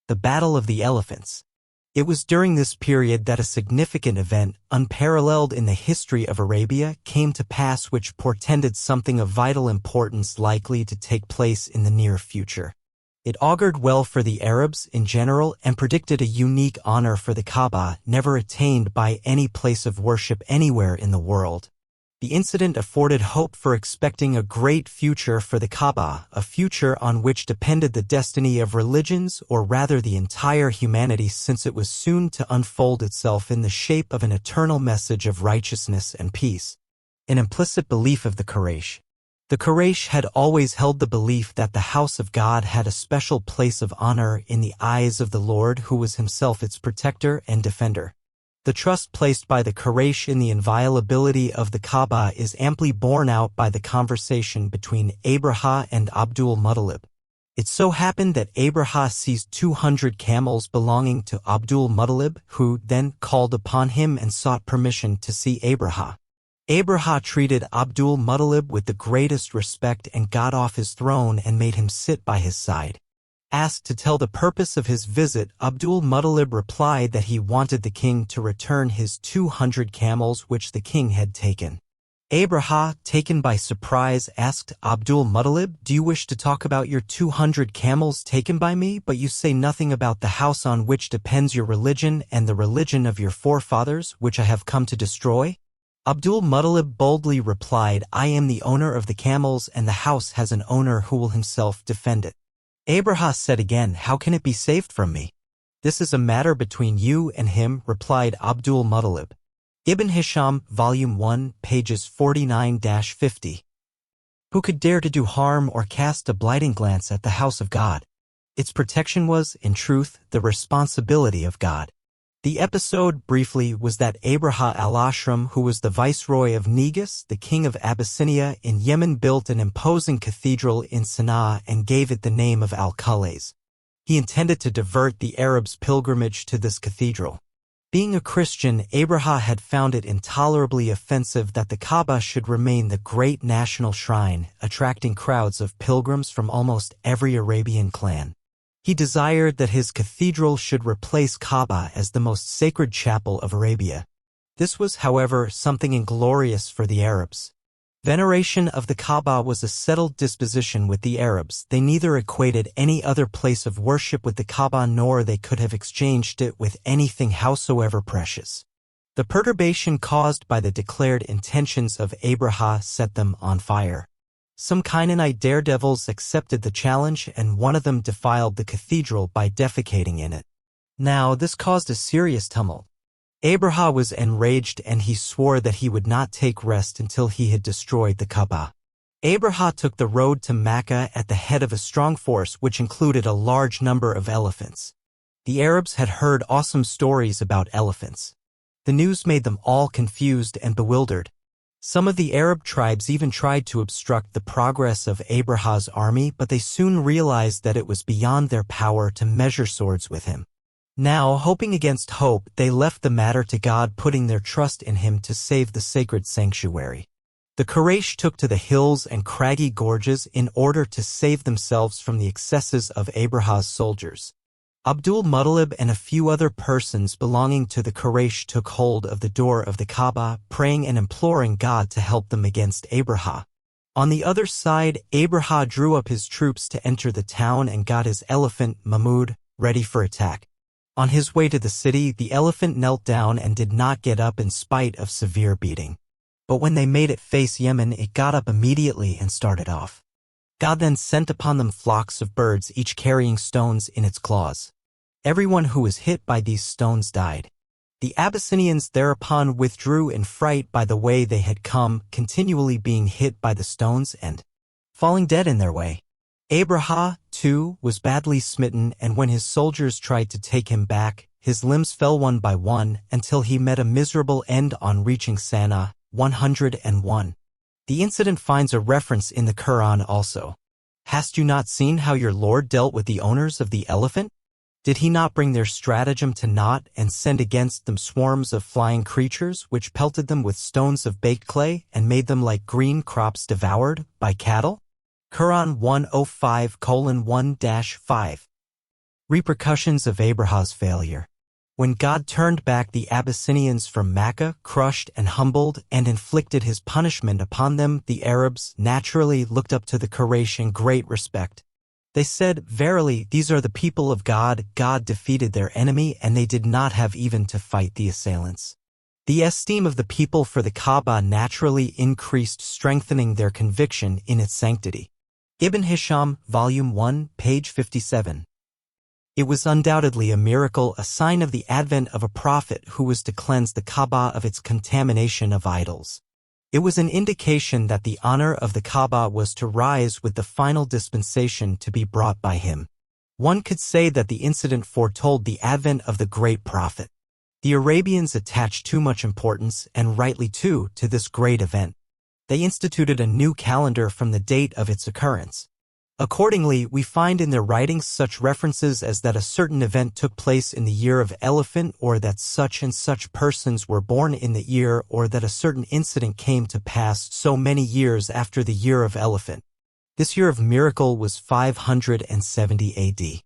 the Battle of the Elephants. It was during this period that a significant event, unparalleled in the history of Arabia, came to pass which portended something of vital importance likely to take place in the near future. It augured well for the Arabs in general and predicted a unique honor for the Kaaba never attained by any place of worship anywhere in the world. The incident afforded hope for expecting a great future for the Kaaba, a future on which depended the destiny of religions, or rather the entire humanity, since it was soon to unfold itself in the shape of an eternal message of righteousness and peace. An implicit belief of the Quraysh. The Quraysh had always held the belief that the house of God had a special place of honor in the eyes of the Lord, who was himself its protector and defender. The trust placed by the Quraysh in the inviolability of the Kaaba is amply borne out by the conversation between Abraha and Abdul Muttalib. It so happened that Abraha seized 200 camels belonging to Abdul Muttalib, who then called upon him and sought permission to see Abraha. Abraha treated Abdul Muttalib with the greatest respect and got off his throne and made him sit by his side. Asked to tell the purpose of his visit, Abdul Muttalib replied that he wanted the king to return his 200 camels which the king had taken. Abraha, taken by surprise, asked Abdul Muttalib, "Do you wish to talk about your 200 camels taken by me, but you say nothing about the house on which depends your religion and the religion of your forefathers, which I have come to destroy?" Abdul Muttalib boldly replied, "I am the owner of the camels, and the house has an owner who will himself defend it." Abraha said again, "How can it be saved from me?" "This is a matter between you and him," replied Abdul Muttalib. Ibn Hisham, Volume 1, pages 49-50. Who could dare to do harm or cast a blighting glance at the house of God? Its protection was, in truth, the responsibility of God. The episode, briefly, was that Abraha al-Ashram, who was the viceroy of Negus, the king of Abyssinia in Yemen, built an imposing cathedral in Sana'a and gave it the name of Al-Qalays. He intended to divert the Arabs' pilgrimage to this cathedral. Being a Christian, Abraha had found it intolerably offensive that the Kaaba should remain the great national shrine, attracting crowds of pilgrims from almost every Arabian clan. He desired that his cathedral should replace Kaaba as the most sacred chapel of Arabia. This was, however, something inglorious for the Arabs. Veneration of the Kaaba was a settled disposition with the Arabs. They neither equated any other place of worship with the Kaaba, nor they could have exchanged it with anything howsoever precious. The perturbation caused by the declared intentions of Abraha set them on fire. Some Canaanite daredevils accepted the challenge, and one of them defiled the cathedral by defecating in it. Now, this caused a serious tumult. Abraha was enraged, and he swore that he would not take rest until he had destroyed the Kaaba. Abraha took the road to Mecca at the head of a strong force which included a large number of elephants. The Arabs had heard awesome stories about elephants. The news made them all confused and bewildered. Some of the Arab tribes even tried to obstruct the progress of Abraha's army, but they soon realized that it was beyond their power to measure swords with him. Now, hoping against hope, they left the matter to God, putting their trust in him to save the sacred sanctuary. The Quraysh took to the hills and craggy gorges in order to save themselves from the excesses of Abraha's soldiers. Abdul Muttalib and a few other persons belonging to the Quraysh took hold of the door of the Kaaba, praying and imploring God to help them against Abraha. On the other side, Abraha drew up his troops to enter the town and got his elephant, Mahmud, ready for attack. On his way to the city, the elephant knelt down and did not get up in spite of severe beating. But when they made it face Yemen, it got up immediately and started off. God then sent upon them flocks of birds, each carrying stones in its claws. Everyone who was hit by these stones died. The Abyssinians thereupon withdrew in fright by the way they had come, continually being hit by the stones and falling dead in their way. Abraha, too, was badly smitten, and when his soldiers tried to take him back, his limbs fell one by one until he met a miserable end on reaching Sana'a. 101. The incident finds a reference in the Quran also. Hast you not seen how your Lord dealt with the owners of the elephant? Did he not bring their stratagem to naught and send against them swarms of flying creatures which pelted them with stones of baked clay and made them like green crops devoured by cattle? Quran 105:1-5 Repercussions of Abraham's failure. When God turned back the Abyssinians from Mecca, crushed and humbled, and inflicted his punishment upon them, the Arabs naturally looked up to the Quraysh in great respect. They said, "Verily, these are the people of God. God defeated their enemy, and they did not have even to fight the assailants." The esteem of the people for the Kaaba naturally increased, strengthening their conviction in its sanctity. Ibn Hisham, Volume 1, page 57. It was undoubtedly a miracle, a sign of the advent of a prophet who was to cleanse the Kaaba of its contamination of idols. It was an indication that the honor of the Kaaba was to rise with the final dispensation to be brought by him. One could say that the incident foretold the advent of the great prophet. The Arabians attached too much importance, and rightly too, to this great event. They instituted a new calendar from the date of its occurrence. Accordingly, we find in their writings such references as that a certain event took place in the year of elephant, or that such and such persons were born in the year, or that a certain incident came to pass so many years after the year of elephant. This year of miracle was 570 AD.